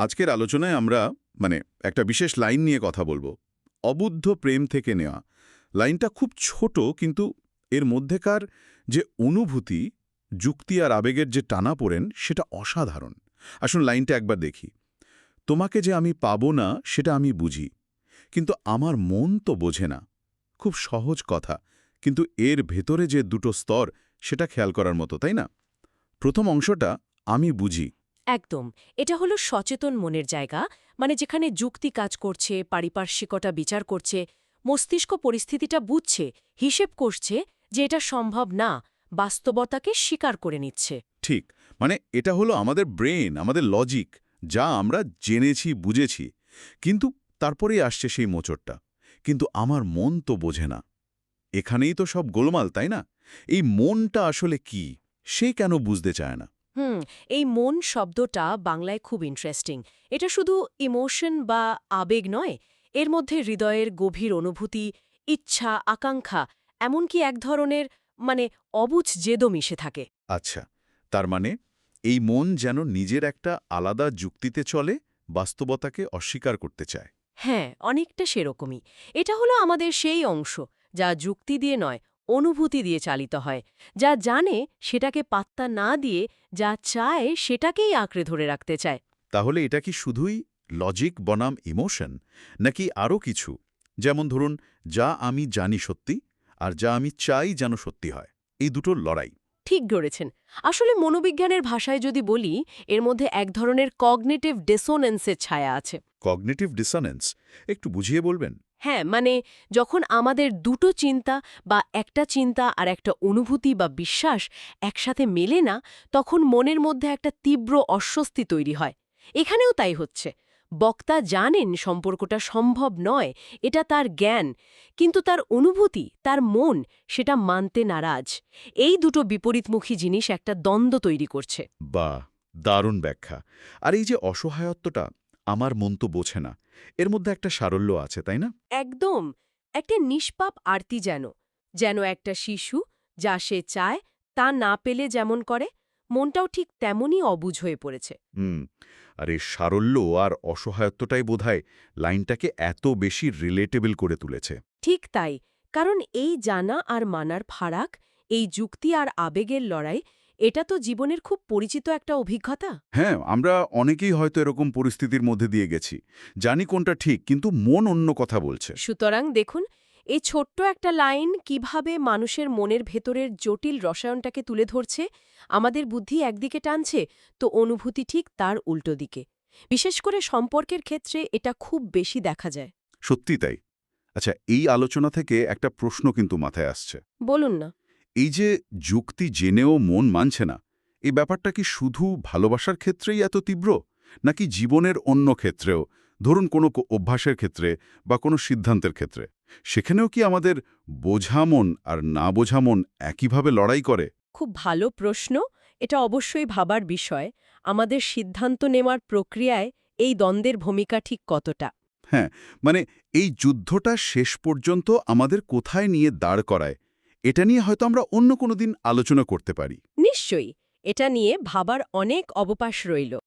আজকের আলোচনায় আমরা একটা বিশেষ লাইন নিয়ে কথা বলবো। অবুদ্ধ প্রেম থেকে নেওয়া লাইনটা খুব ছোট, কিন্তু এর মধ্যেকার যে অনুভূতি, যুক্তি আর আবেগের যে টানাপোড়েন সেটা অসাধারণ। আসুন লাইনটা একবার দেখি। তোমাকে যে আমি পাবো না সেটা আমি বুঝি, কিন্তু আমার মন তো বোঝে না। খুব সহজ কথা, কিন্তু এর ভেতরে যে দুটো স্তর সেটা খেয়াল করার মতো, তাই না? প্রথম অংশটা আমি বুঝি। একদম। এটা হলো সচেতন মনের জায়গা, মানে যেখানে যুক্তি কাজ করছে, পারিপার্শ্বিকতা বিচার করছে, মস্তিষ্ক পরিস্থিতিটা বুঝছে, হিসেব করছে যে এটা সম্ভব না, বাস্তবতাকে স্বীকার করে নিচ্ছে। ঠিক, এটা হলো আমাদের ব্রেন, আমাদের লজিক, যা আমরা জেনেছি, বুঝেছি। কিন্তু তারপরেই আসছে সেই মোচড়টা। কিন্তু আমার মন তো বোঝে না। এখানেই তো সব গোলমাল, তাই না? এই মনটা আসলে কি? সে কেন বুঝতে চায় না? এই মন শব্দটা বাংলায় খুব ইন্টারেস্টিং। এটা শুধু ইমোশন বা আবেগ নয়, এর মধ্যে হৃদয়ের গভীর অনুভূতি, ইচ্ছা, আকাঙ্ক্ষা, এমনকি এক ধরনের অবুঝ জেদও মিশে থাকে। আচ্ছা, তার এই মন যেন নিজের একটা আলাদা যুক্তিতে চলে, বাস্তবতাকে অস্বীকার করতে চায়। হ্যাঁ, অনেকটা সেরকমই। এটা হলো আমাদের সেই অংশ যা যুক্তি দিয়ে নয়, অনুভূতি দিয়ে চালিত হয়, যা জানে সেটাকে পাত্তা না দিয়ে যা চায় সেটাকেই আঁকড়ে ধরে রাখতে চায়। তাহলে এটা কি শুধুই লজিক বনাম ইমোশন, নাকি আরও কিছু? যেমন ধরুন, যা আমি জানি সত্যি আর যা আমি চাই যেন সত্যি হয়, এই দুটোর লড়াই। ঠিক ধরেছেন। আসলে মনোবিজ্ঞানের ভাষায় যদি বলি, এর মধ্যে এক ধরনের কগনিটিভ ডিসোনেন্সের ছায়া আছে। কগনিটিভ ডিসোনেন্স একটু বুঝিয়ে বলবেন? হ্যাঁ, যখন আমাদের দুটো চিন্তা বা একটা চিন্তা আর একটা অনুভূতি বা বিশ্বাস একসাথে মেলে না, তখন মনের মধ্যে একটা তীব্র অস্বস্তি তৈরি হয়। এখানেও তাই হচ্ছে। বক্তা জানেন সম্পর্কটা সম্ভব নয়, এটা তার জ্ঞান, কিন্তু তার অনুভূতি, তার মন সেটা মানতে নারাজ। এই দুটো বিপরীতমুখী জিনিস একটা দ্বন্দ্ব তৈরি করছে। বাহ, দারুণ ব্যাখ্যা। আর এই যে অসহায়ত্বটা, আমার মন তো বোঝে না, এর মধ্যে একটা সারল্য আছে, তাই না? একদম। একটা নিষ্পাপ আরতি যেন, যেন একটা শিশু যা সে চায় তা না পেলে যেমন করে, মনটাও ঠিক তেমনই অবুঝ হয়ে পড়েছে। হুম। আর এই সারল্য আর অসহায়ত্বটাই বোধহয় লাইনটাকে এত বেশি রিলেটেবল করে তুলেছে। ঠিক তাই, কারণ এই জানা আর মানার ফারাক, এই যুক্তি আর আবেগের লড়াই, এটা তো জীবনের খুব পরিচিত একটা অভিজ্ঞতা। হ্যাঁ, আমরা অনেকেই হয়তো এরকম পরিস্থিতির মধ্যে দিয়ে গেছি। জানি কোনটা ঠিক, কিন্তু মন অন্য কথা বলছে। সুতরাং দেখুন, এই ছোট্ট একটা লাইন কিভাবে মানুষের মনের ভেতরের জটিল রসায়নটাকে তুলে ধরছে। আমাদের বুদ্ধি একদিকে টানছে, তো অনুভূতি ঠিক তার উল্টো দিকে। বিশেষ করে সম্পর্কের ক্ষেত্রে এটা খুব বেশি দেখা যায়। সত্যি তাই। আচ্ছা, এই আলোচনা থেকে একটা প্রশ্ন কিন্তু মাথায় আসছে। বলুন না। এই যে যুক্তি জেনেও মন মানছে না, এই ব্যাপারটা কি শুধু ভালোবাসার ক্ষেত্রেই এত তীব্র, নাকি জীবনের অন্য ক্ষেত্রেও? ধরুন কোনো অভ্যাসের ক্ষেত্রে বা কোনো সিদ্ধান্তের ক্ষেত্রে, সেখানেও কি আমাদের বোঝা মন আর না বোঝা মন একইভাবে লড়াই করে? খুব ভালো প্রশ্ন। এটা অবশ্যই ভাবার বিষয়। আমাদের সিদ্ধান্ত নেওয়ার প্রক্রিয়ায় এই দ্বন্দ্বের ভূমিকা ঠিক কতটা। হ্যাঁ, মানে এই যুদ্ধটা শেষ পর্যন্ত আমাদের কোথায় নিয়ে দাঁড় করায়, এটা নিয়ে হয়তো আমরা অন্য কোনো দিন আলোচনা করতে পারি। নিশ্চয়ই, এটা নিয়ে ভাবার অনেক অবকাশ রইল।